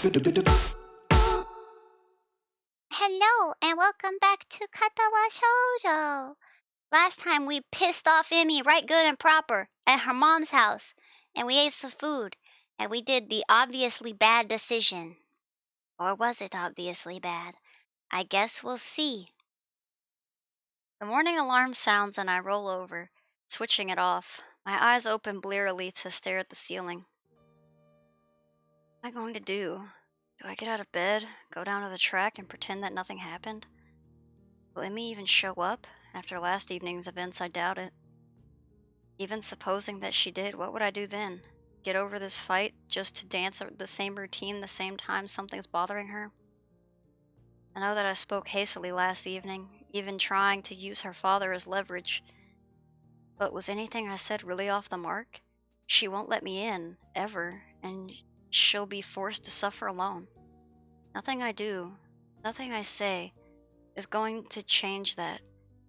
Hello and welcome back to Katawa Shoujo. Last time we pissed off Emmy right good and proper at her mom's house, and we ate some food, and we did the obviously bad decision. Or was it obviously bad? I guess we'll see. The morning alarm sounds and I roll over, switching it off. My eyes open blearily to stare at the ceiling. What am I going to do? Do I get out of bed, go down to the track, and pretend that nothing happened? Will Emmy even show up? After last evening's events, I doubt it. Even supposing that she did, what would I do then? Get over this fight just to dance the same routine the same time something's bothering her? I know that I spoke hastily last evening, even trying to use her father as leverage. But was anything I said really off the mark? She won't let me in, ever, and she'll be forced to suffer alone. Nothing I do, nothing I say, is going to change that.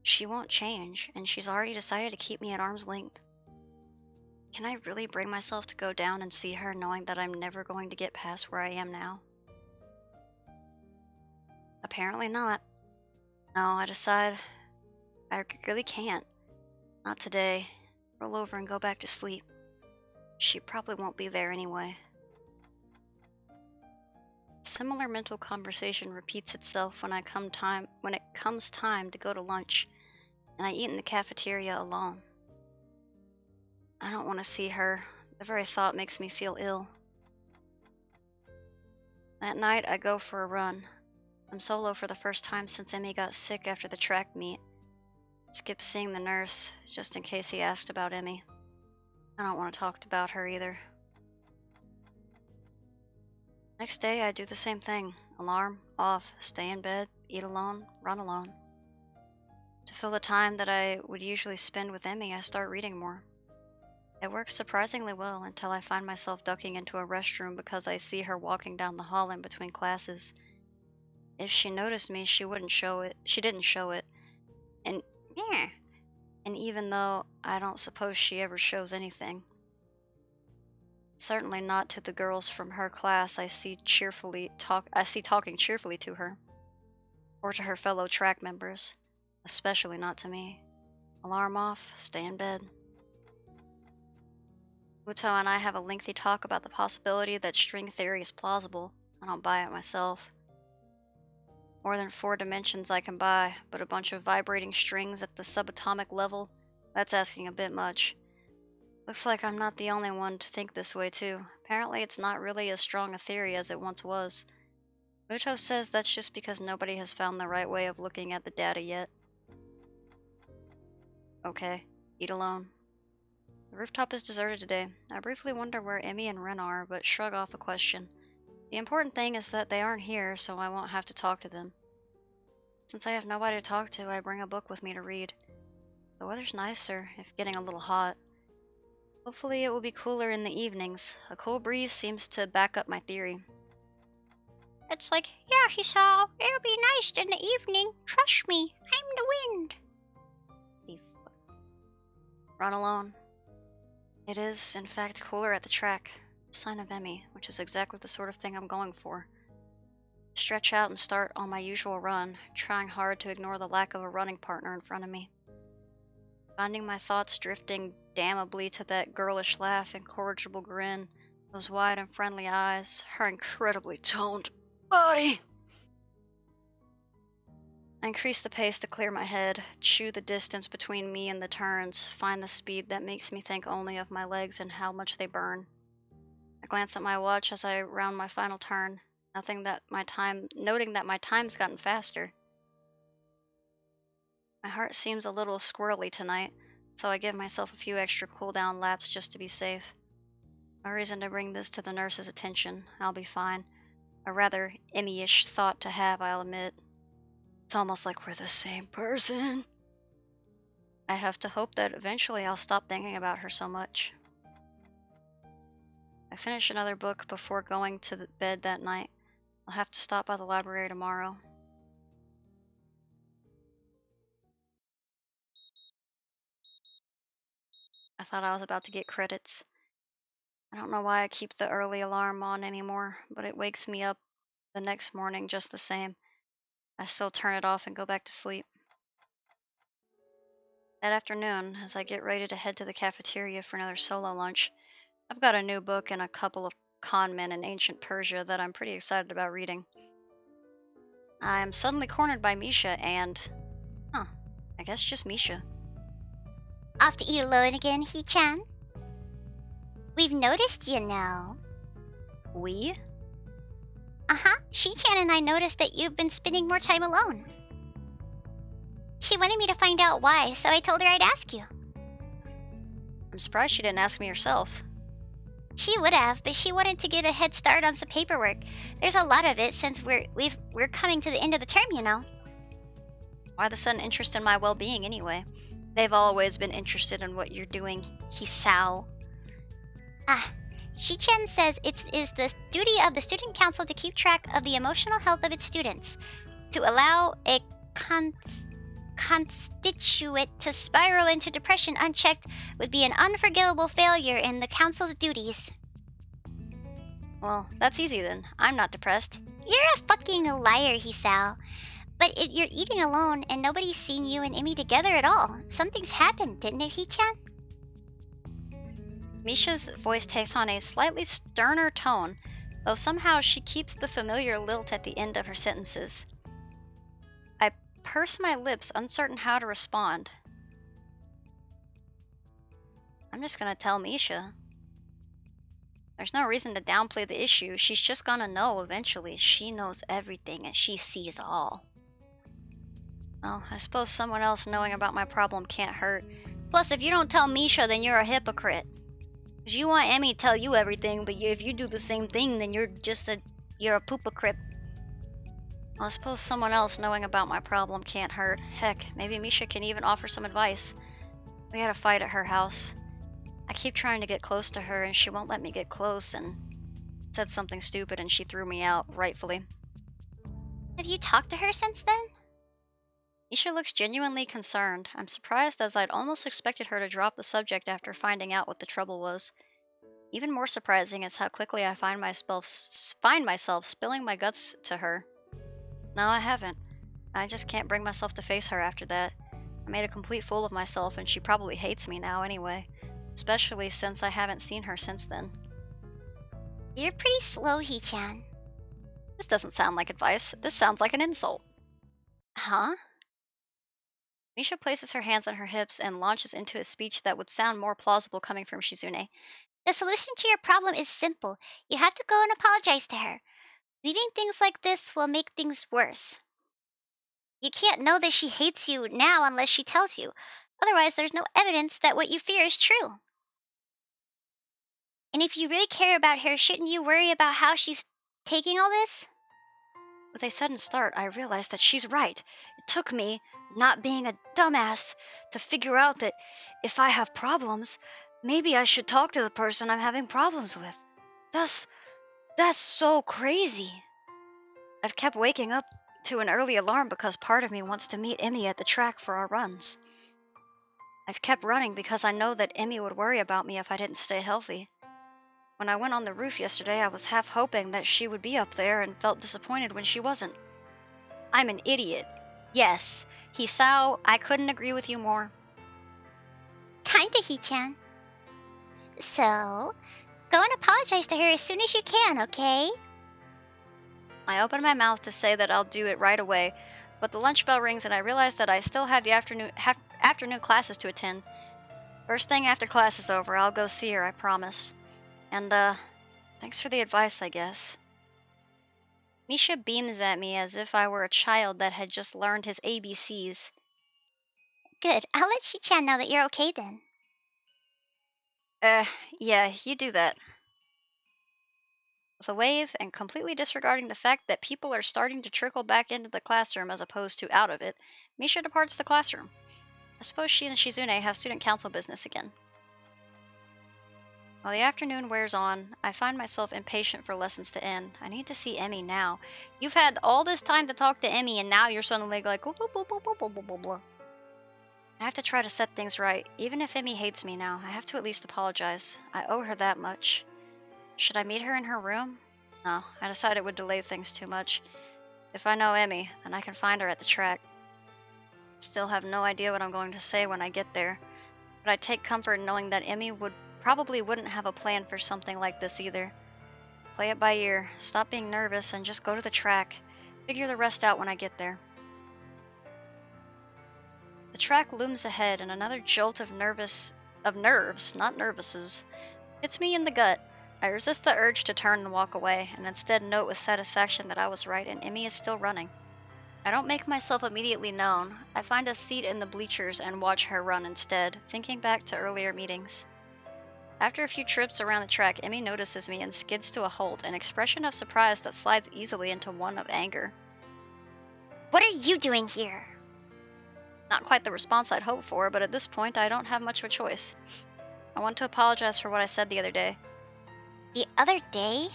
She won't change, and she's already decided to keep me at arm's length. Can I really bring myself to go down and see her knowing that I'm never going to get past where I am now? Apparently not. No, I decide I really can't. Not today. Roll over and go back to sleep. She probably won't be there anyway. Similar mental conversation repeats itself when it comes time to go to lunch, and I eat in the cafeteria alone. I don't want to see her. The very thought makes me feel ill. That night, I go for a run. I'm solo for the first time since Emmy got sick after the track meet. Skip seeing the nurse, just in case he asked about Emmy. I don't want to talk about her either. Next day, I do the same thing. Alarm, off, stay in bed, eat alone, run alone. To fill the time that I would usually spend with Emmy, I start reading more. It works surprisingly well until I find myself ducking into a restroom because I see her walking down the hall in between classes. If she noticed me, she wouldn't show it. She didn't show it. And yeah. And even though I don't suppose she ever shows anything. Certainly not to the girls from her class I see talking cheerfully to her. Or to her fellow track members. Especially not to me. Alarm off, stay in bed. Muto and I have a lengthy talk about the possibility that string theory is plausible. I don't buy it myself. More than 4 dimensions I can buy, but a bunch of vibrating strings at the subatomic level, that's asking a bit much. Looks like I'm not the only one to think this way too. Apparently it's not really as strong a theory as it once was. Muto says that's just because nobody has found the right way of looking at the data yet. Okay, eat alone. The rooftop is deserted today. I briefly wonder where Emmy and Ren are, but shrug off the question. The important thing is that they aren't here, so I won't have to talk to them. Since I have nobody to talk to, I bring a book with me to read. The weather's nicer, if getting a little hot. Hopefully it will be cooler in the evenings. A cool breeze seems to back up my theory. It's like, yeah, Hisao, it'll be nice in the evening. Trust me, I'm the wind. Run alone. It is, in fact, cooler at the track. Sign of Emmy, which is exactly the sort of thing I'm going for. Stretch out and start on my usual run, trying hard to ignore the lack of a running partner in front of me. Finding my thoughts drifting damnably to that girlish laugh, incorrigible grin, those wide and friendly eyes, her incredibly toned body. I increase the pace to clear my head, chew the distance between me and the turns, find the speed that makes me think only of my legs and how much they burn. I glance at my watch as I round my final turn, noting that my time's gotten faster. My heart seems a little squirrely tonight, so I give myself a few extra cooldown laps just to be safe. No reason to bring this to the nurse's attention. I'll be fine. A rather Emmy-ish thought to have, I'll admit. It's almost like we're the same person. I have to hope that eventually I'll stop thinking about her so much. I finish another book before going to bed that night. I'll have to stop by the library tomorrow. I thought I was about to get credits. I don't know why I keep the early alarm on anymore, but it wakes me up the next morning just the same. I still turn it off and go back to sleep. That afternoon, as I get ready to head to the cafeteria for another solo lunch, I've got a new book and a couple of con men in ancient Persia that I'm pretty excited about reading. I'm suddenly cornered by Misha and, I guess just Misha. Off to eat alone again, Hee-chan? We've noticed you now. We? Uh-huh. She-chan and I noticed that you've been spending more time alone. She wanted me to find out why, so I told her I'd ask you. I'm surprised she didn't ask me herself. She would have, but she wanted to get a head start on some paperwork. There's a lot of it since we're coming to the end of the term, you know. Why the sudden interest in my well-being anyway? They've always been interested in what you're doing, Hisao. Shi-chan says it is the duty of the student council to keep track of the emotional health of its students. To allow a constituent to spiral into depression unchecked would be an unforgivable failure in the council's duties. Well, that's easy then. I'm not depressed. You're a fucking liar, Hisao. But you're eating alone and nobody's seen you and Emmy together at all. Something's happened, didn't it, Hee-chan? Misha's voice takes on a slightly sterner tone, though somehow she keeps the familiar lilt at the end of her sentences. I purse my lips, uncertain how to respond. I'm just gonna tell Misha. There's no reason to downplay the issue. She's just gonna know eventually. She knows everything and she sees all. Well, I suppose someone else knowing about my problem can't hurt. Plus, if you don't tell Misha, then you're a hypocrite. Because you want Emmy to tell you everything, but if you do the same thing, then you're a poopacrip. Well, I suppose someone else knowing about my problem can't hurt. Heck, maybe Misha can even offer some advice. We had a fight at her house. I keep trying to get close to her, and she won't let me get close, and said something stupid, and she threw me out, rightfully. Have you talked to her since then? Misha looks genuinely concerned. I'm surprised, as I'd almost expected her to drop the subject after finding out what the trouble was. Even more surprising is how quickly I find myself spilling my guts to her. No, I haven't. I just can't bring myself to face her after that. I made a complete fool of myself, and she probably hates me now anyway. Especially since I haven't seen her since then. You're pretty slow, Hee-chan. This doesn't sound like advice. This sounds like an insult. Huh? Misha places her hands on her hips and launches into a speech that would sound more plausible coming from Shizune. The solution to your problem is simple. You have to go and apologize to her. Leaving things like this will make things worse. You can't know that she hates you now unless she tells you. Otherwise, there's no evidence that what you fear is true. And if you really care about her, shouldn't you worry about how she's taking all this? With a sudden start, I realized that she's right. It took me, not being a dumbass, to figure out that if I have problems, maybe I should talk to the person I'm having problems with. That's so crazy. I've kept waking up to an early alarm because part of me wants to meet Emmy at the track for our runs. I've kept running because I know that Emmy would worry about me if I didn't stay healthy. When I went on the roof yesterday, I was half hoping that she would be up there and felt disappointed when she wasn't. I'm an idiot. Yes, Hisao, I couldn't agree with you more. Kinda, Hee-chan. So, go and apologize to her as soon as you can, okay? I open my mouth to say that I'll do it right away, but the lunch bell rings and I realize that I still have the afternoon classes to attend. First thing after class is over, I'll go see her, I promise. And, thanks for the advice, I guess. Misha beams at me as if I were a child that had just learned his ABCs. Good. I'll let Shi-chan know that you're okay then. Yeah, you do that. With a wave, and completely disregarding the fact that people are starting to trickle back into the classroom as opposed to out of it, Misha departs the classroom. I suppose she and Shizune have student council business again. While the afternoon wears on, I find myself impatient for lessons to end. I need to see Emmy now. You've had all this time to talk to Emmy, and now you're suddenly like, blah, blah, blah, blah, blah, blah, blah, blah. I have to try to set things right. Even if Emmy hates me now, I have to at least apologize. I owe her that much. Should I meet her in her room? No, I decided it would delay things too much. If I know Emmy, then I can find her at the track. Still have no idea what I'm going to say when I get there, but I take comfort in knowing that Emmy wouldn't have a plan for something like this either. Play it by ear, stop being nervous, and just go to the track. Figure the rest out when I get there. The track looms ahead, and another jolt of nerves, not nervouses, hits me in the gut. I resist the urge to turn and walk away, and instead note with satisfaction that I was right and Emmy is still running. I don't make myself immediately known. I find a seat in the bleachers and watch her run instead, thinking back to earlier meetings. After a few trips around the track, Emmy notices me and skids to a halt, an expression of surprise that slides easily into one of anger. What are you doing here? Not quite the response I'd hoped for, but at this point I don't have much of a choice. I want to apologize for what I said the other day. The other day?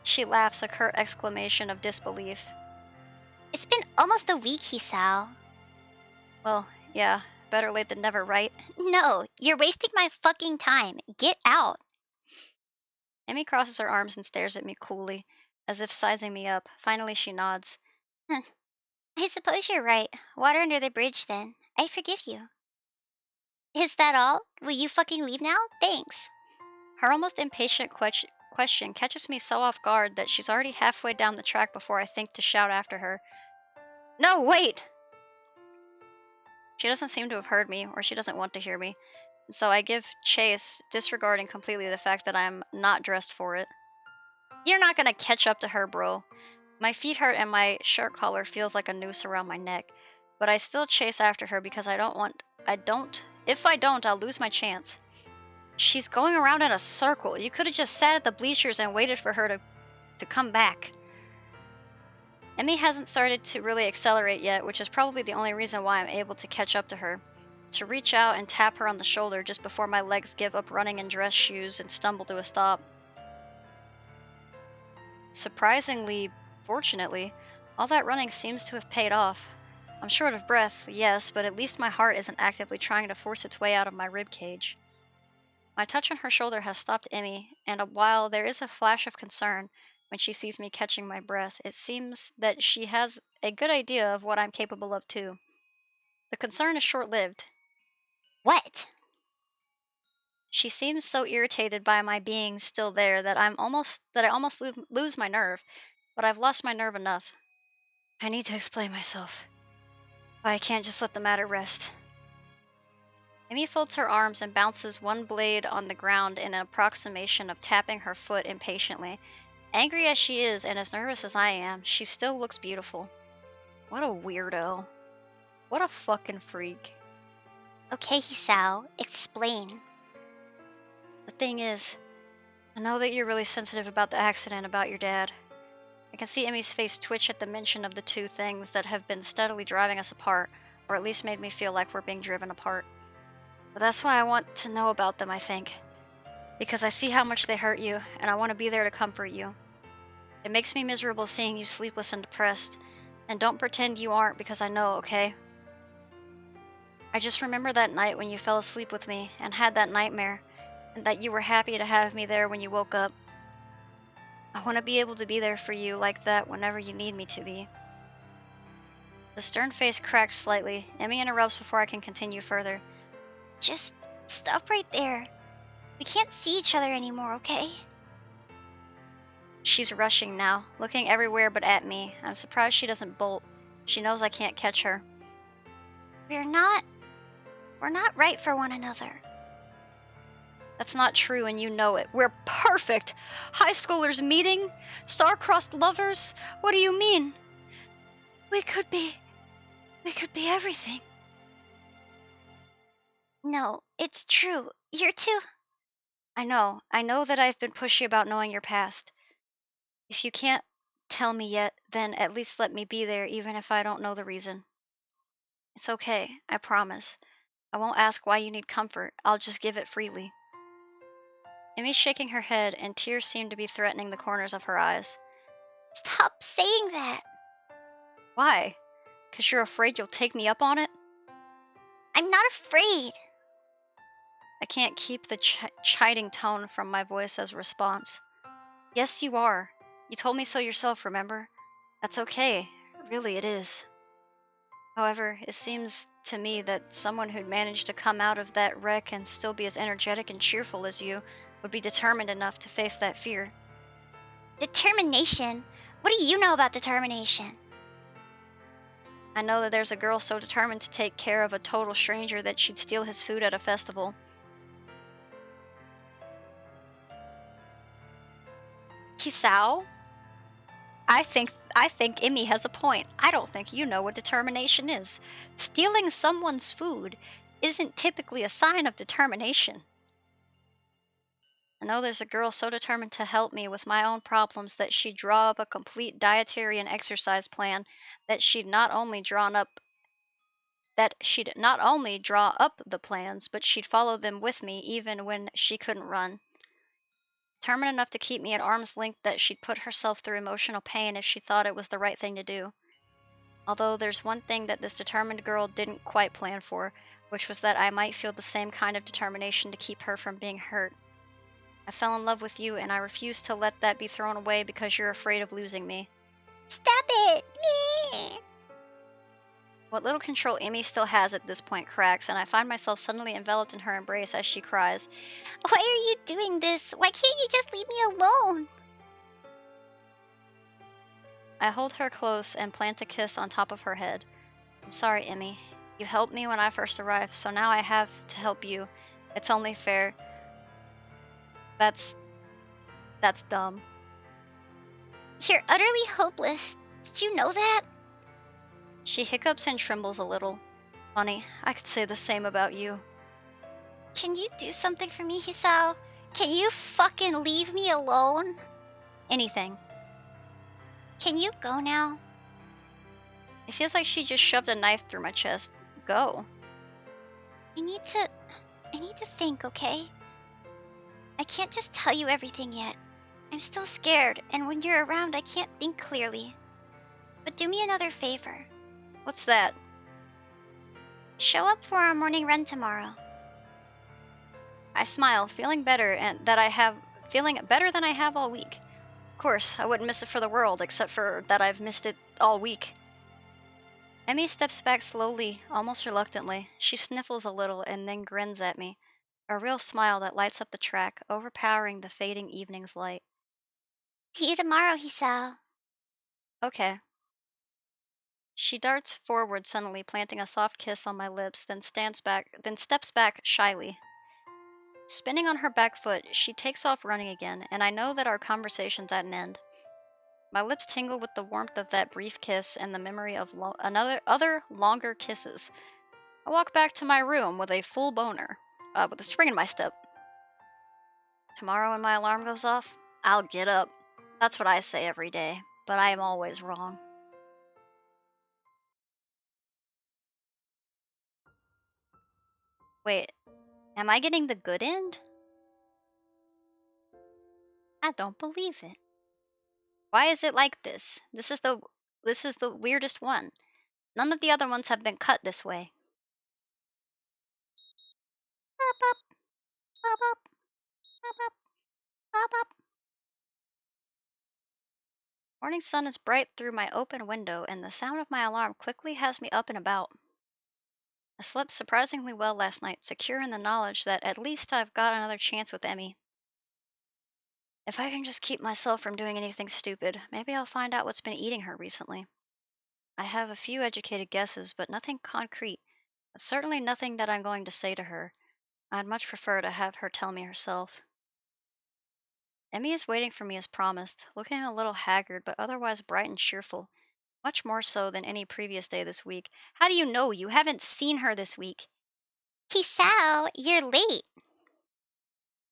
She laughs, a curt exclamation of disbelief. It's been almost a week, Hisao. Well, yeah, better late than never, right? No, you're wasting my fucking time. Get out. Emmy crosses her arms and stares at me coolly, as if sizing me up. Finally, she nods. I suppose you're right. Water under the bridge, then. I forgive you. Is that all? Will you fucking leave now? Thanks. Her almost impatient question catches me so off guard that she's already halfway down the track before I think to shout after her. No, wait! She doesn't seem to have heard me, or she doesn't want to hear me, and so I give chase, disregarding completely the fact that I'm not dressed for it. You're not gonna catch up to her, bro. My feet hurt and my shirt collar feels like a noose around my neck, but I still chase after her because if I don't, I'll lose my chance. She's going around in a circle. You could have just sat at the bleachers and waited for her to come back. Emmy hasn't started to really accelerate yet, which is probably the only reason why I'm able to catch up to her. To reach out and tap her on the shoulder just before my legs give up running in dress shoes and stumble to a stop. Surprisingly, fortunately, all that running seems to have paid off. I'm short of breath, yes, but at least my heart isn't actively trying to force its way out of my rib cage. My touch on her shoulder has stopped Emmy, and while there is a flash of concern when she sees me catching my breath, it seems that she has a good idea of what I'm capable of too. The concern is short-lived. What? She seems so irritated by my being still there that I almost lose my nerve, but I've lost my nerve enough. I need to explain myself. I can't just let the matter rest. Amy folds her arms and bounces one blade on the ground in an approximation of tapping her foot impatiently. Angry as she is and as nervous as I am, she still looks beautiful. What a weirdo. What a fucking freak. Okay, Hisao, explain. The thing is, I know that you're really sensitive about the accident about your dad. I can see Emmy's face twitch at the mention of the two things that have been steadily driving us apart, or at least made me feel like we're being driven apart. But that's why I want to know about them, I think. Because I see how much they hurt you, and I want to be there to comfort you. It makes me miserable seeing you sleepless and depressed, and don't pretend you aren't because I know, okay? I just remember that night when you fell asleep with me and had that nightmare, and that you were happy to have me there when you woke up. I want to be able to be there for you like that whenever you need me to be. The stern face cracks slightly. Emmy interrupts before I can continue further. Just stop right there. We can't see each other anymore, okay? She's rushing now, looking everywhere but at me. I'm surprised she doesn't bolt. She knows I can't catch her. We're not right for one another. That's not true, and you know it. We're perfect! High schoolers meeting? Star-crossed lovers? What do you mean? We could be everything. No, it's true. You're too... I know that I've been pushy about knowing your past. If you can't tell me yet, then at least let me be there even if I don't know the reason. It's okay, I promise. I won't ask why you need comfort. I'll just give it freely. Emmy's shaking her head, and tears seem to be threatening the corners of her eyes. Stop saying that. Why? 'Cause you're afraid you'll take me up on it? I'm not afraid. I can't keep the chiding tone from my voice as a response. Yes, you are. You told me so yourself, remember? That's okay. Really, it is. However, it seems to me that someone who'd managed to come out of that wreck and still be as energetic and cheerful as you would be determined enough to face that fear. Determination? What do you know about determination? I know that there's a girl so determined to take care of a total stranger that she'd steal his food at a festival. Hisao? I think Emmy has a point. I don't think you know what determination is. Stealing someone's food isn't typically a sign of determination. I know there's a girl so determined to help me with my own problems that she'd draw up a complete dietary and exercise plan that she'd not only draw up the plans, but she'd follow them with me even when she couldn't run. Determined enough to keep me at arm's length that she'd put herself through emotional pain if she thought it was the right thing to do. Although there's one thing that this determined girl didn't quite plan for, which was that I might feel the same kind of determination to keep her from being hurt. I fell in love with you, and I refuse to let that be thrown away because you're afraid of losing me. Stop it! Me! What little control Amy still has at this point cracks, and I find myself suddenly enveloped in her embrace as she cries. Why are you doing this? Why can't you just leave me alone? I hold her close and plant a kiss on top of her head. I'm sorry, Emmy. You helped me when I first arrived, so now I have to help you. It's only fair. That's dumb. You're utterly hopeless. Did you know that? She hiccups and trembles a little. Funny, I could say the same about you. Can you do something for me, Hisao? Can you fucking leave me alone? Anything. Can you go now? It feels like she just shoved a knife through my chest. Go. I need to think, okay? I can't just tell you everything yet. I'm still scared, and when you're around, I can't think clearly. But do me another favor. What's that? Show up for our morning run tomorrow. I smile, feeling better than I have all week. Of course, I wouldn't miss it for the world, except for that I've missed it all week. Emmy steps back slowly, almost reluctantly. She sniffles a little and then grins at me, a real smile that lights up the track, overpowering the fading evening's light. See you tomorrow, Hisao. Okay. She darts forward suddenly, planting a soft kiss on my lips, then steps back shyly. Spinning on her back foot, she takes off running again, and I know that our conversation's at an end. My lips tingle with the warmth of that brief kiss and the memory of other longer kisses. I walk back to my room with a full boner, with a spring in my step. Tomorrow when my alarm goes off, I'll get up. That's what I say every day, but I am always wrong. Wait, am I getting the good end? I don't believe it. Why is it like this? This is the weirdest one. None of the other ones have been cut this way. Up, up, up, up, up, up, up, up. Morning sun is bright through my open window, and the sound of my alarm quickly has me up and about. I slept surprisingly well last night, secure in the knowledge that at least I've got another chance with Emmy. If I can just keep myself from doing anything stupid, maybe I'll find out what's been eating her recently. I have a few educated guesses, but nothing concrete. But certainly nothing that I'm going to say to her. I'd much prefer to have her tell me herself. Emmy is waiting for me as promised, looking a little haggard but otherwise bright and cheerful. Much more so than any previous day this week. How do you know? You haven't seen her this week. Hisao, you're late.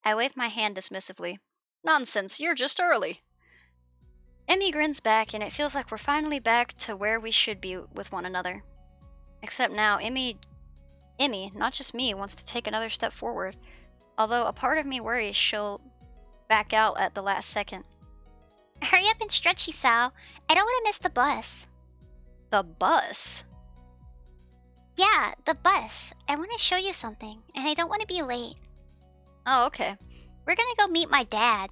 I wave my hand dismissively. Nonsense, you're just early. Emmy grins back, and it feels like we're finally back to where we should be with one another. Except now, Emmy, not just me, wants to take another step forward. Although a part of me worries she'll back out at the last second. Hurry up and stretch, Hisao. I don't want to miss the bus. The bus? Yeah, the bus. I want to show you something, and I don't want to be late. Oh, okay. We're gonna go meet my dad.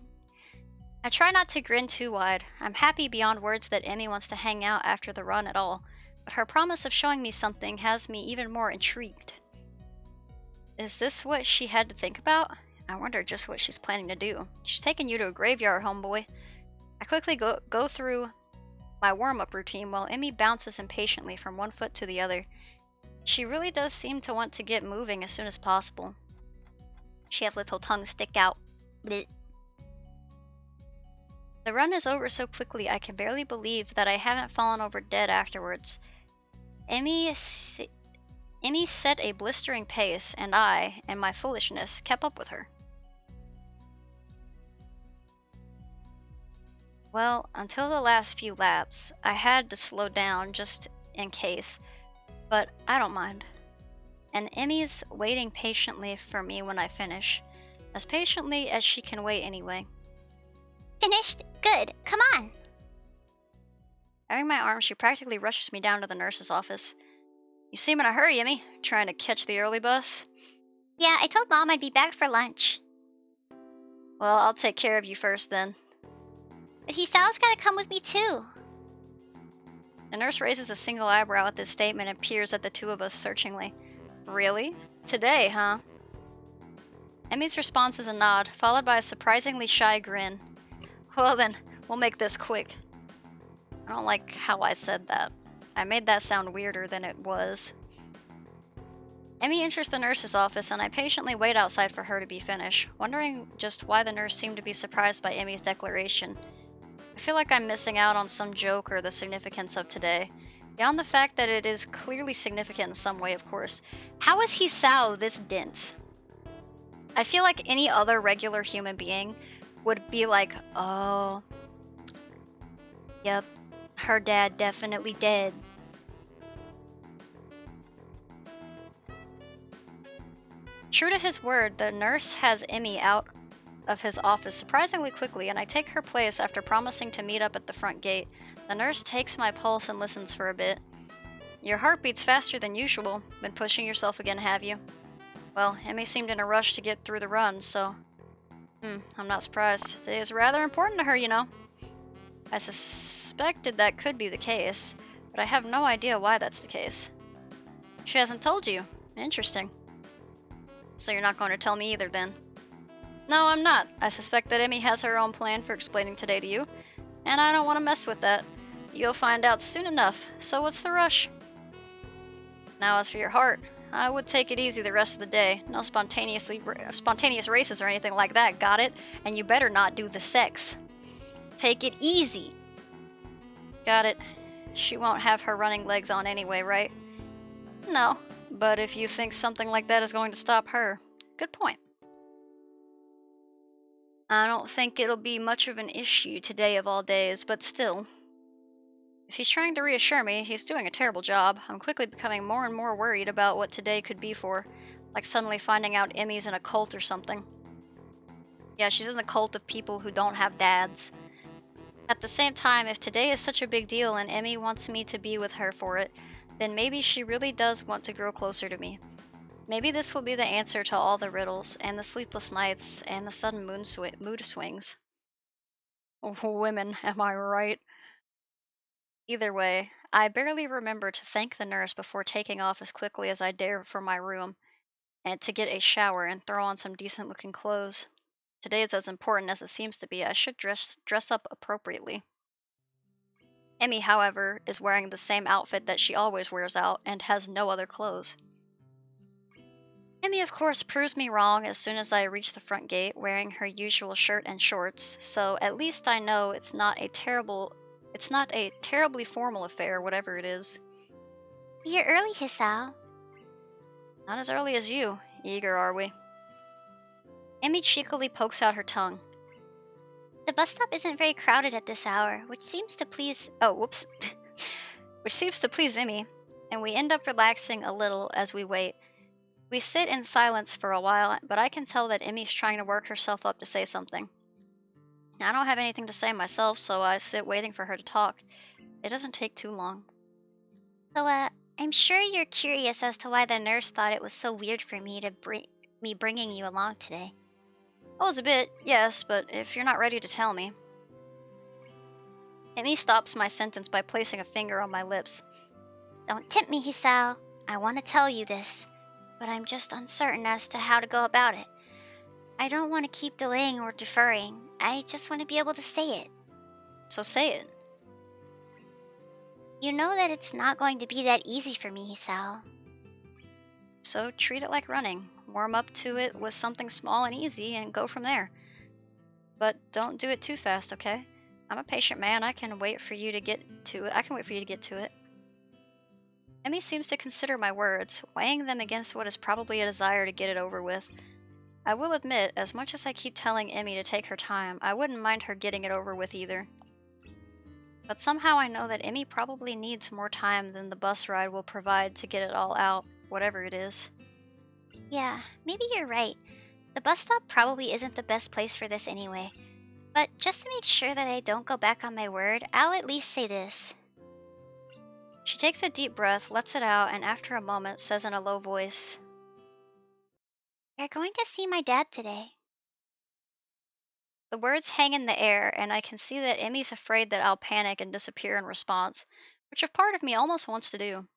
I try not to grin too wide. I'm happy beyond words that Emmy wants to hang out after the run at all, but her promise of showing me something has me even more intrigued. Is this what she had to think about? I wonder just what she's planning to do. She's taking you to a graveyard, homeboy. I quickly go through my warm-up routine while Emmy bounces impatiently from one foot to the other. She really does seem to want to get moving as soon as possible. She have little tongue stick out. Blech. The run is over so quickly I can barely believe that I haven't fallen over dead afterwards. Emmy set a blistering pace, and I, in my foolishness, kept up with her. Well, until the last few laps, I had to slow down just in case, but I don't mind. And Emmy's waiting patiently for me when I finish, as patiently as she can wait anyway. Finished? Good. Come on. Having my arm, she practically rushes me down to the nurse's office. You seem in a hurry, Emmy. Trying to catch the early bus? Yeah, I told Mom I'd be back for lunch. Well, I'll take care of you first then. But Hisao's gotta come with me too. The nurse raises a single eyebrow at this statement and peers at the two of us searchingly. Really? Today, huh? Emmy's response is a nod, followed by a surprisingly shy grin. Well then, we'll make this quick. I don't like how I said that. I made that sound weirder than it was. Emmy enters the nurse's office and I patiently wait outside for her to be finished, wondering just why the nurse seemed to be surprised by Emmy's declaration. I feel like I'm missing out on some joke or the significance of today. Beyond the fact that it is clearly significant in some way, of course. How is Hisao this dense? I feel like any other regular human being would be like, oh, yep, her dad definitely dead. True to his word, the nurse has Emmy out of his office surprisingly quickly, and I take her place after promising to meet up at the front gate. The nurse takes my pulse and listens for a bit. Your heart beats faster than usual. Been pushing yourself again, have you? Well, Emmy seemed in a rush to get through the run, so... I'm not surprised. Today is rather important to her, you know. I suspected that could be the case, but I have no idea why that's the case. She hasn't told you. Interesting. So you're not going to tell me either, then? No, I'm not. I suspect that Emmy has her own plan for explaining today to you, and I don't want to mess with that. You'll find out soon enough, so what's the rush? Now as for your heart, I would take it easy the rest of the day. No spontaneous races or anything like that, got it? And you better not do the sex. Take it easy. Got it. She won't have her running legs on anyway, right? No, but if you think something like that is going to stop her, good point. I don't think it'll be much of an issue today of all days, but still. If he's trying to reassure me, he's doing a terrible job. I'm quickly becoming more and more worried about what today could be for, like suddenly finding out Emmy's in a cult or something. Yeah, she's in the cult of people who don't have dads. At the same time, if today is such a big deal and Emmy wants me to be with her for it, then maybe she really does want to grow closer to me. Maybe this will be the answer to all the riddles, and the sleepless nights, and the sudden mood swings. Women, am I right? Either way, I barely remember to thank the nurse before taking off as quickly as I dare for my room, and to get a shower and throw on some decent looking clothes. Today is as important as it seems to be. I should dress up appropriately. Emmy, however, is wearing the same outfit that she always wears out, and has no other clothes. Emmy, of course, proves me wrong as soon as I reach the front gate, wearing her usual shirt and shorts, so at least I know it's not a terribly formal affair, whatever it is. You're early, Hisao. Not as early as you. Eager, are we? Emmy cheekily pokes out her tongue. The bus stop isn't very crowded at this hour, which seems to please... Oh, whoops. Which seems to please Emmy, and we end up relaxing a little as we wait. We sit in silence for a while, but I can tell that Emmy's trying to work herself up to say something. I don't have anything to say myself, so I sit waiting for her to talk. It doesn't take too long. So, I'm sure you're curious as to why the nurse thought it was so weird for me bringing you along today. I was a bit, yes, but if you're not ready to tell me. Emi stops my sentence by placing a finger on my lips. Don't tempt me, Hisao. I want to tell you this, but I'm just uncertain as to how to go about it. I don't want to keep delaying or deferring. I just want to be able to say it. So say it. You know that it's not going to be that easy for me, Hisao. So treat it like running. Warm up to it with something small and easy and go from there. But don't do it too fast, okay? I'm a patient man. I can wait for you to get to it. Emi seems to consider my words, weighing them against what is probably a desire to get it over with. I will admit, as much as I keep telling Emi to take her time, I wouldn't mind her getting it over with either. But somehow I know that Emi probably needs more time than the bus ride will provide to get it all out, whatever it is. Yeah, maybe you're right. The bus stop probably isn't the best place for this anyway. But just to make sure that I don't go back on my word, I'll at least say this. She takes a deep breath, lets it out, and after a moment says in a low voice, You're going to see my dad today. The words hang in the air, and I can see that Emi's afraid that I'll panic and disappear in response, which a part of me almost wants to do.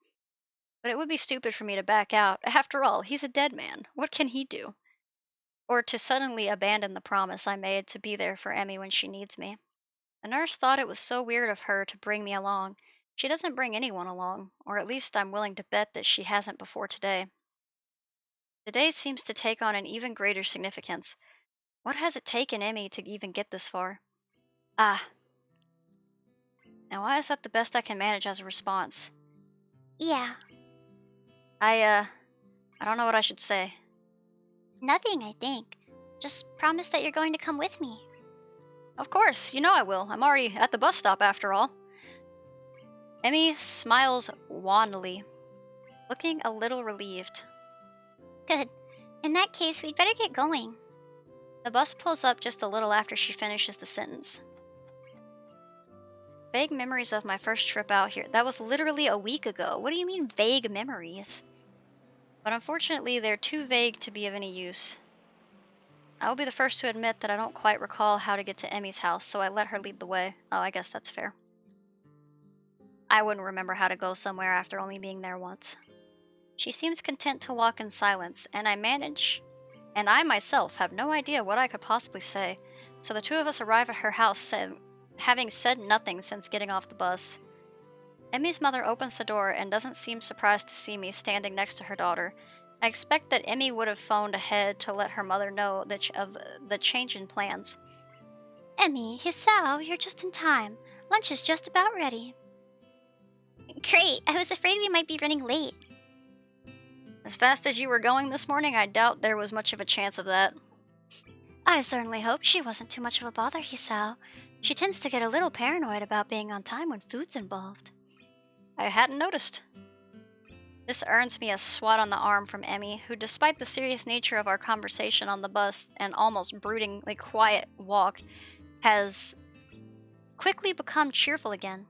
But it would be stupid for me to back out. After all, he's a dead man. What can he do? Or to suddenly abandon the promise I made to be there for Emi when she needs me. The nurse thought it was so weird of her to bring me along. She doesn't bring anyone along, or at least I'm willing to bet that she hasn't before today. Today seems to take on an even greater significance. What has it taken Emi to even get this far? Ah, now why is that the best I can manage as a response? Yeah, I don't know what I should say. nothing, I think. Just promise that you're going to come with me. Of course, you know I will. I'm already at the bus stop after all. Emi smiles wanly, looking a little relieved. Good. In that case, we'd better get going. The bus pulls up just a little after she finishes the sentence. Vague memories of my first trip out here. That was literally a week ago. What do you mean vague memories? But unfortunately, they're too vague to be of any use. I will be the first to admit that I don't quite recall how to get to Emi's house, so I let her lead the way. Oh, I guess that's fair. I wouldn't remember how to go somewhere after only being there once. She seems content to walk in silence, and I myself have no idea what I could possibly say, so the two of us arrive at her house having said nothing since getting off the bus. Emi's mother opens the door and doesn't seem surprised to see me standing next to her daughter. I expect that Emi would have phoned ahead to let her mother know of the change in plans. Emi, Hisao, you're just in time. Lunch is just about ready. Great, I was afraid we might be running late. As fast as you were going this morning, I doubt there was much of a chance of that. I certainly hope she wasn't too much of a bother, Hisao. She tends to get a little paranoid about being on time when food's involved. I hadn't noticed. This earns me a swat on the arm from Emi, who, despite the serious nature of our conversation on the bus and almost broodingly quiet walk, has quickly become cheerful again.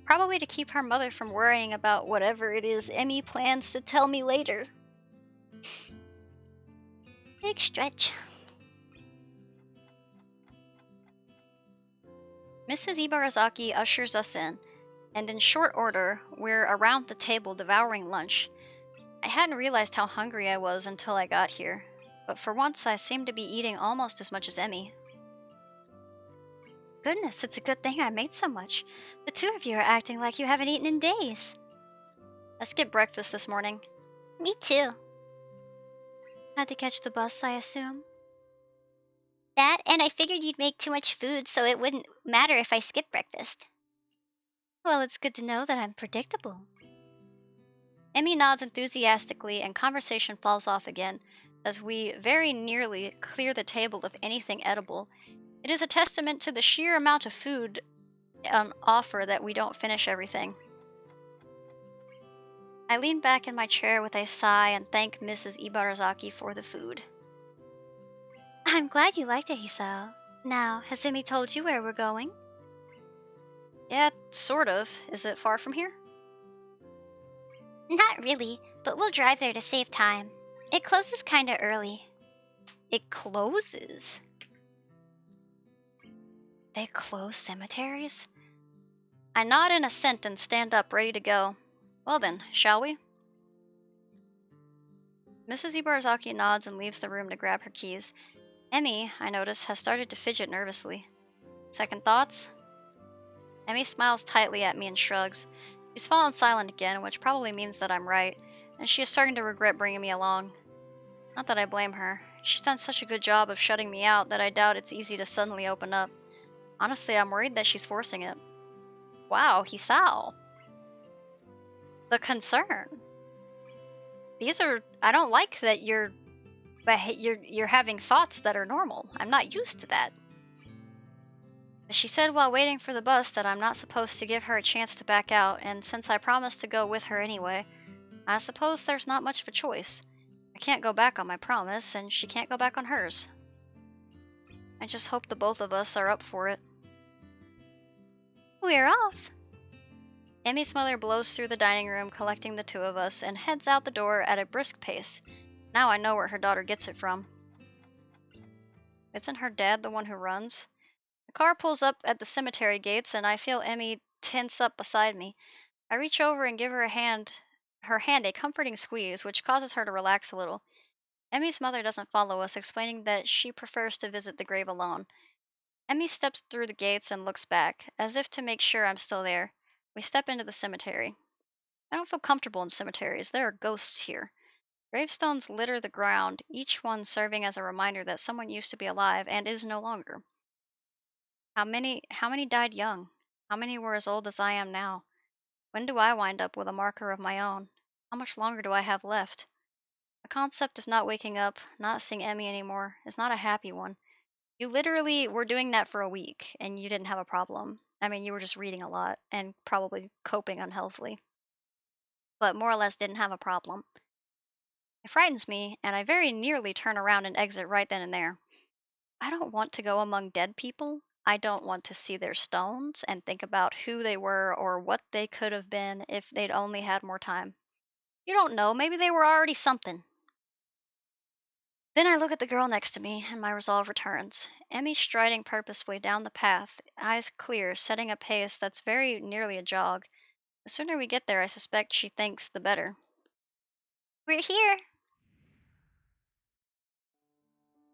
Probably to keep her mother from worrying about whatever it is Emi plans to tell me later. Big stretch. Mrs. Ibarazaki ushers us in, and in short order, we're around the table devouring lunch. I hadn't realized how hungry I was until I got here, but for once I seem to be eating almost as much as Emi. Goodness, it's a good thing I made so much. The two of you are acting like you haven't eaten in days. I skipped breakfast this morning. Me too. Had to catch the bus, I assume. That, and I figured you'd make too much food so it wouldn't matter if I skipped breakfast. Well, it's good to know that I'm predictable. Emi nods enthusiastically and conversation falls off again as we very nearly clear the table of anything edible. It is a testament to the sheer amount of food on offer that we don't finish everything. I lean back in my chair with a sigh and thank Mrs. Ibarazaki for the food. I'm glad you liked it, Hisao. Now, has Emi told you where we're going? Yeah, sort of. Is it far from here? Not really, but we'll drive there to save time. It closes kinda early. It closes. They close cemeteries? I nod in assent and stand up, ready to go. Well then, shall we? Mrs. Ibarazaki nods and leaves the room to grab her keys. Emmy, I notice, has started to fidget nervously. Second thoughts? Emmy smiles tightly at me and shrugs. She's fallen silent again, which probably means that I'm right, and she is starting to regret bringing me along. Not that I blame her. She's done such a good job of shutting me out that I doubt it's easy to suddenly open up. Honestly, I'm worried that she's forcing it. Wow, Hisao. The concern. I don't like that you're having thoughts that are normal. I'm not used to that. She said while waiting for the bus that I'm not supposed to give her a chance to back out, and since I promised to go with her anyway, I suppose there's not much of a choice. I can't go back on my promise, and she can't go back on hers. I just hope the both of us are up for it. We're off. Emmy's mother blows through the dining room, collecting the two of us, and heads out the door at a brisk pace. Now I know where her daughter gets it from. Isn't her dad the one who runs? The car pulls up at the cemetery gates, and I feel Emmy tense up beside me. I reach over and give her hand a comforting squeeze, which causes her to relax a little. Emmy's mother doesn't follow us, explaining that she prefers to visit the grave alone. Emmy steps through the gates and looks back, as if to make sure I'm still there. We step into the cemetery. I don't feel comfortable in cemeteries. There are ghosts here. Gravestones litter the ground, each one serving as a reminder that someone used to be alive and is no longer. How many died young? How many were as old as I am now? When do I wind up with a marker of my own? How much longer do I have left? The concept of not waking up, not seeing Emmy anymore, is not a happy one. You literally were doing that for a week, and you didn't have a problem. I mean, you were just reading a lot, and probably coping unhealthily. But more or less didn't have a problem. It frightens me, and I very nearly turn around and exit right then and there. I don't want to go among dead people. I don't want to see their stones and think about who they were or what they could have been if they'd only had more time. You don't know, maybe they were already something. Then I look at the girl next to me, and my resolve returns. Emmy striding purposefully down the path, eyes clear, setting a pace that's very nearly a jog. The sooner we get there, I suspect she thinks, the better. We're here.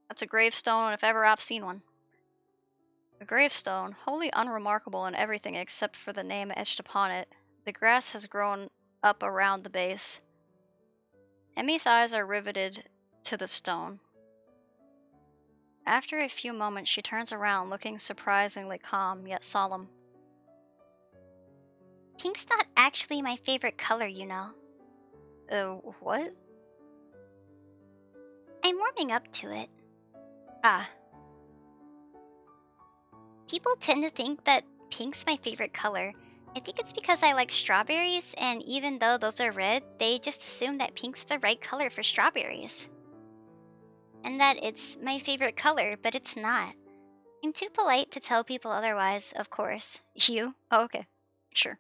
That's a gravestone if ever I've seen one. A gravestone, wholly unremarkable in everything except for the name etched upon it. The grass has grown up around the base. Emmy's eyes are riveted to the stone. After a few moments, she turns around, looking surprisingly calm, yet solemn. Pink's not actually my favorite color, you know. What? I'm warming up to it. Ah. People tend to think that pink's my favorite color. I think it's because I like strawberries, and even though those are red, they just assume that pink's the right color for strawberries. And that it's my favorite color, but it's not. I'm too polite to tell people otherwise, of course. You? Oh, okay. Sure.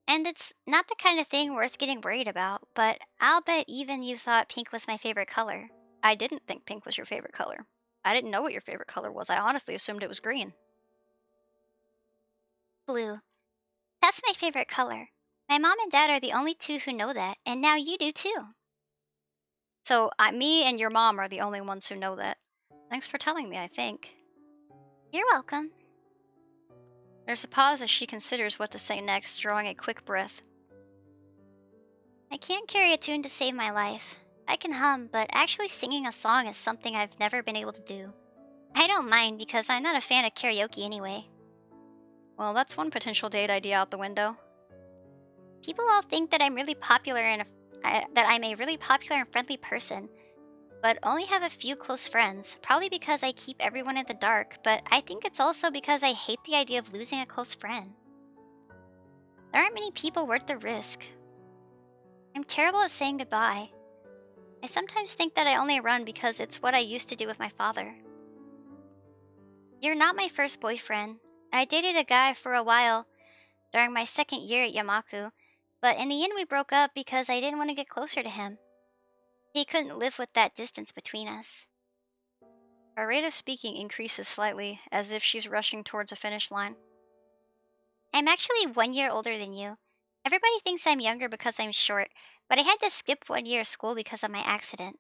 And it's not the kind of thing worth getting worried about, but I'll bet even you thought pink was my favorite color. I didn't think pink was your favorite color. I didn't know what your favorite color was. I honestly assumed it was green. Blue. That's my favorite color. My mom and dad are the only two who know that, and now you do too. So, me and your mom are the only ones who know that. Thanks for telling me, I think. You're welcome. There's a pause as she considers what to say next, drawing a quick breath. I can't carry a tune to save my life. I can hum, but actually singing a song is something I've never been able to do. I don't mind because I'm not a fan of karaoke anyway. Well, that's one potential date idea out the window. People all think that I'm really popular and that I'm a really popular and friendly person, but only have a few close friends, probably because I keep everyone in the dark, but I think it's also because I hate the idea of losing a close friend. There aren't many people worth the risk. I'm terrible at saying goodbye. I sometimes think that I only run because it's what I used to do with my father. You're not my first boyfriend. I dated a guy for a while during my second year at Yamaku, but in the end we broke up because I didn't want to get closer to him. He couldn't live with that distance between us. Her rate of speaking increases slightly, as if she's rushing towards a finish line. I'm actually 1 year older than you. Everybody thinks I'm younger because I'm short, but I had to skip 1 year of school because of my accident.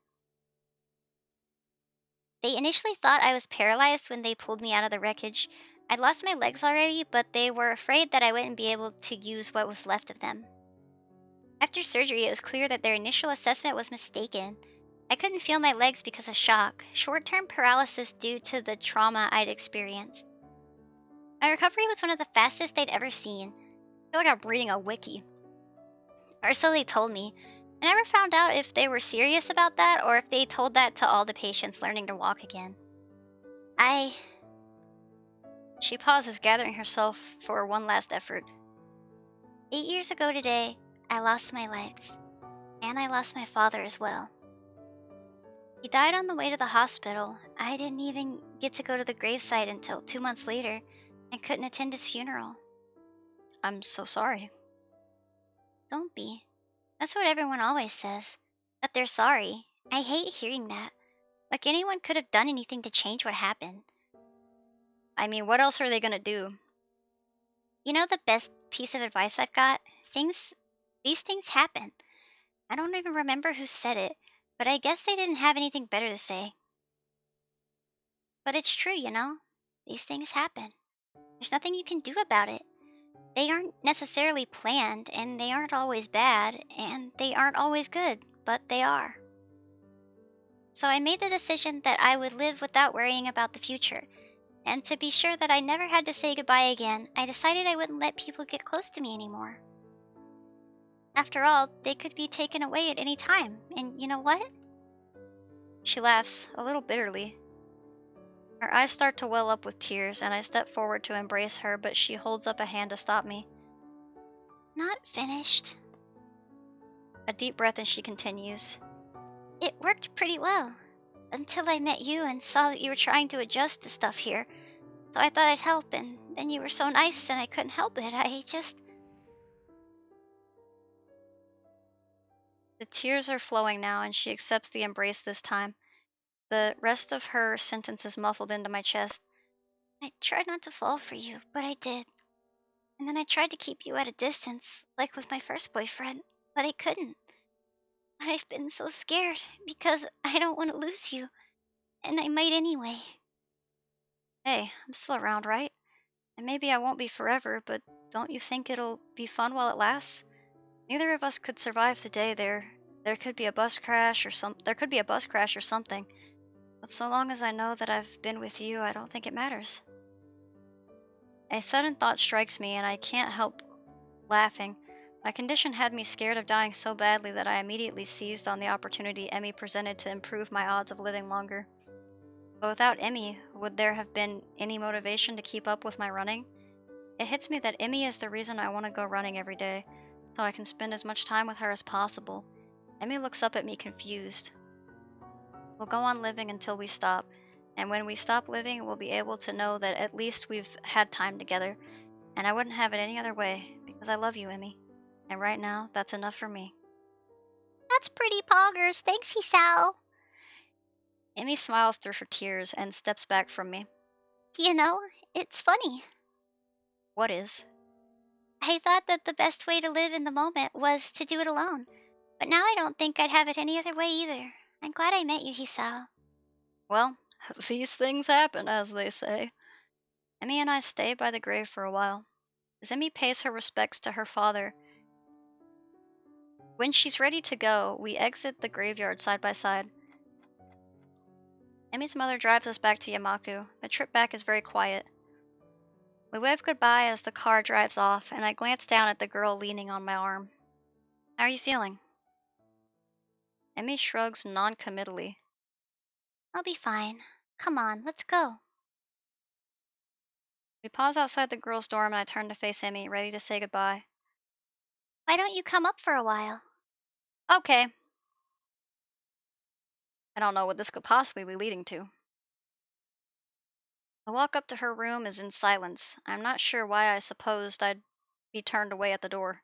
They initially thought I was paralyzed when they pulled me out of the wreckage. I'd lost my legs already, but they were afraid that I wouldn't be able to use what was left of them. After surgery, it was clear that their initial assessment was mistaken. I couldn't feel my legs because of shock, short-term paralysis due to the trauma I'd experienced. My recovery was one of the fastest they'd ever seen. I feel like I'm reading a wiki. Or so they told me. I never found out if they were serious about that or if they told that to all the patients learning to walk again. I She pauses, gathering herself for one last effort. 8 years ago today, I lost my legs. And I lost my father as well. He died on the way to the hospital. I didn't even get to go to the gravesite until 2 months later and couldn't attend his funeral. I'm so sorry. Don't be. That's what everyone always says. That they're sorry. I hate hearing that. Like anyone could have done anything to change what happened. I mean, what else are they gonna do? You know the best piece of advice I've got? These things happen. I don't even remember who said it, but I guess they didn't have anything better to say. But it's true, you know? These things happen. There's nothing you can do about it. They aren't necessarily planned, and they aren't always bad, and they aren't always good, but they are. So I made the decision that I would live without worrying about the future. And to be sure that I never had to say goodbye again, I decided I wouldn't let people get close to me anymore. After all, they could be taken away at any time, and you know what? She laughs, a little bitterly. Her eyes start to well up with tears, and I step forward to embrace her, but she holds up a hand to stop me. Not finished. A deep breath, and she continues. It worked pretty well, until I met you and saw that you were trying to adjust to stuff here. So I thought I'd help, and then you were so nice and I couldn't help it. The tears are flowing now, and she accepts the embrace this time. The rest of her sentence is muffled into my chest. I tried not to fall for you, but I did. And then I tried to keep you at a distance, like with my first boyfriend, but I couldn't. But I've been so scared because I don't want to lose you, and I might anyway. Hey, I'm still around, right? And maybe I won't be forever, but don't you think it'll be fun while it lasts? Neither of us could survive the day there could be a bus crash or something. But so long as I know that I've been with you, I don't think it matters. A sudden thought strikes me and I can't help laughing. My condition had me scared of dying so badly that I immediately seized on the opportunity Emmy presented to improve my odds of living longer. But without Emmy, would there have been any motivation to keep up with my running? It hits me that Emmy is the reason I want to go running every day, so I can spend as much time with her as possible. Emmy looks up at me confused. We'll go on living until we stop, and when we stop living, we'll be able to know that at least we've had time together, and I wouldn't have it any other way, because I love you, Emmy. And right now, that's enough for me. That's pretty poggers. Thanks, Hisao. Emmy smiles through her tears and steps back from me. You know, it's funny. What is? I thought that the best way to live in the moment was to do it alone. But now I don't think I'd have it any other way either. I'm glad I met you, Hisao. Well, these things happen, as they say. Emmy and I stay by the grave for a while. As Emmy pays her respects to her father, when she's ready to go, we exit the graveyard side by side. Emmy's mother drives us back to Yamaku. The trip back is very quiet. We wave goodbye as the car drives off, and I glance down at the girl leaning on my arm. How are you feeling? Emmy shrugs non-committally. I'll be fine. Come on, let's go. We pause outside the girl's dorm, and I turn to face Emmy, ready to say goodbye. Why don't you come up for a while? Okay. I don't know what this could possibly be leading to. The walk up to her room is in silence. I'm not sure why I supposed I'd be turned away at the door.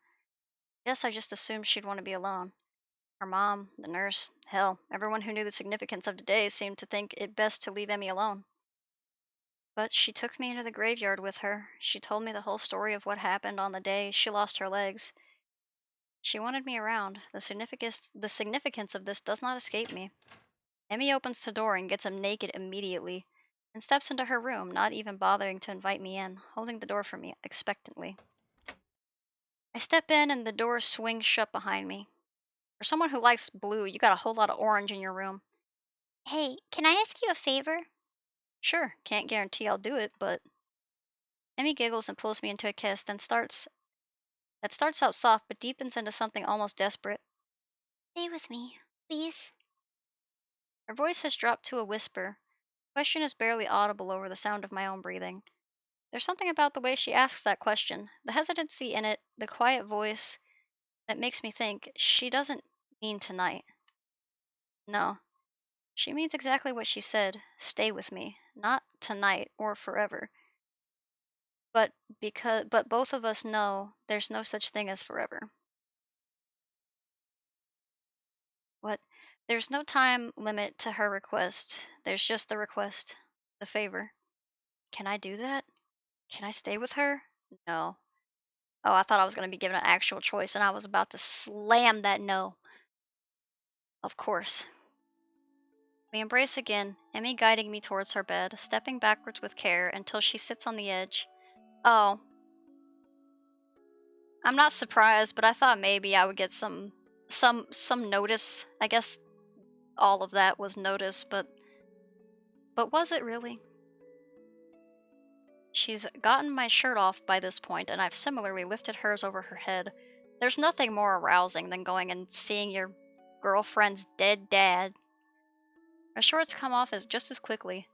Guess I just assumed she'd want to be alone. Her mom, the nurse, hell, everyone who knew the significance of today seemed to think it best to leave Emmy alone. But she took me into the graveyard with her. She told me the whole story of what happened on the day she lost her legs. She wanted me around. The significance of this does not escape me. Emmy opens the door and gets him naked immediately, and steps into her room, not even bothering to invite me in, holding the door for me expectantly. I step in and the door swings shut behind me. For someone who likes blue, you got a whole lot of orange in your room. Hey, can I ask you a favor? Sure, can't guarantee I'll do it, but Emmy giggles and pulls me into a kiss, then starts out soft but deepens into something almost desperate. Stay with me, please. Her voice has dropped to a whisper. Question is barely audible over the sound of my own breathing. There's something about the way she asks that question, the hesitancy in it, the quiet voice, that makes me think she doesn't mean tonight. No, she means exactly what she said, stay with me, not tonight or forever. But both of us know there's no such thing as forever. What? There's no time limit to her request. There's just the request, the favor. Can I do that? Can I stay with her? No. Oh, I thought I was going to be given an actual choice and I was about to slam that no. Of course. We embrace again, Emmy guiding me towards her bed, stepping backwards with care until she sits on the edge. Oh, I'm not surprised, but I thought maybe I would get some notice. I guess all of that was notice, but was it really? She's gotten my shirt off by this point, and I've similarly lifted hers over her head. There's nothing more arousing than going and seeing your girlfriend's dead dad. Her shorts come off just as quickly.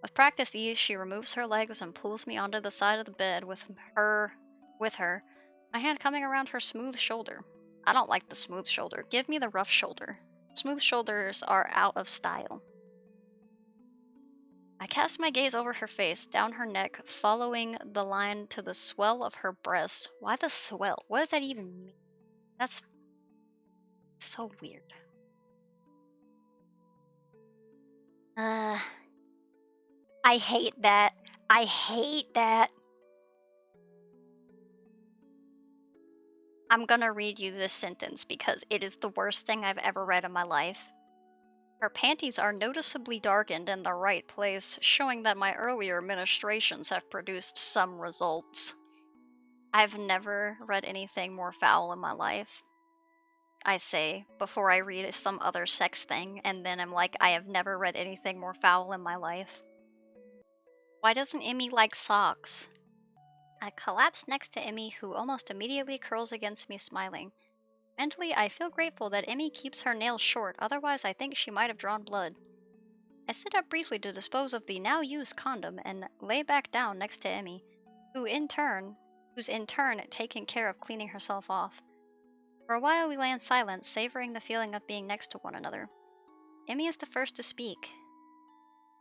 With practiced ease, she removes her legs and pulls me onto the side of the bed with her, my hand coming around her smooth shoulder. I don't like the smooth shoulder. Give me the rough shoulder. Smooth shoulders are out of style. I cast my gaze over her face, down her neck, following the line to the swell of her breast. Why the swell? What does that even mean? That's so weird. I hate that. I hate that. I'm gonna read you this sentence because it is the worst thing I've ever read in my life. Her panties are noticeably darkened in the right place, showing that my earlier ministrations have produced some results. I've never read anything more foul in my life. I say, before I read some other sex thing, and then I'm like, I have never read anything more foul in my life. Why doesn't Emmy like socks? I collapse next to Emmy, who almost immediately curls against me, smiling. Mentally, I feel grateful that Emmy keeps her nails short, otherwise I think she might have drawn blood. I sit up briefly to dispose of the now used condom and lay back down next to Emmy, who's in turn taking care of cleaning herself off. For a while we lay in silence, savoring the feeling of being next to one another. Emmy is the first to speak.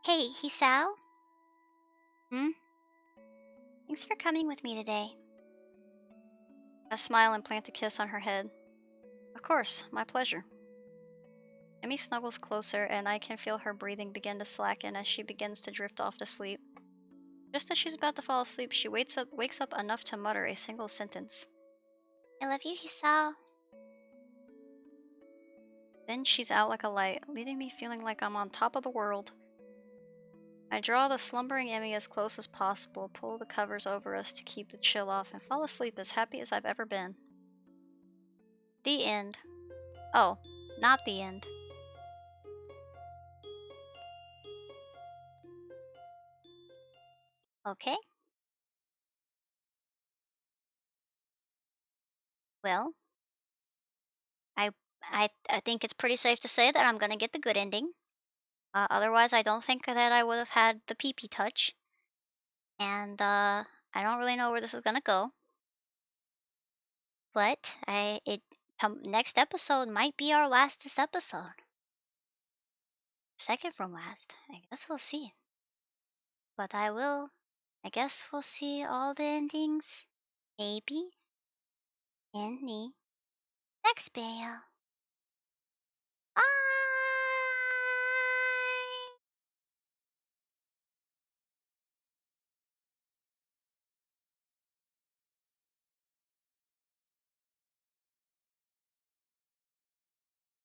Hey, Hisao? Hmm? Thanks for coming with me today. I smile and plant a kiss on her head. Of course, my pleasure. Emmy snuggles closer, and I can feel her breathing begin to slacken as she begins to drift off to sleep. Just as she's about to fall asleep, she wakes up enough to mutter a single sentence. I love you, Hisao. Then she's out like a light, leaving me feeling like I'm on top of the world. I draw the slumbering Emmy as close as possible, pull the covers over us to keep the chill off, and fall asleep as happy as I've ever been. The end. Oh, not the end. Okay. Well, I I think it's pretty safe to say that I'm gonna get the good ending. Otherwise, I don't think that I would have had the pee-pee touch. And I don't really know where this is gonna go. But next episode might be our lastest episode. Second from last. I guess we'll see. But I guess we'll see all the endings maybe in the next video.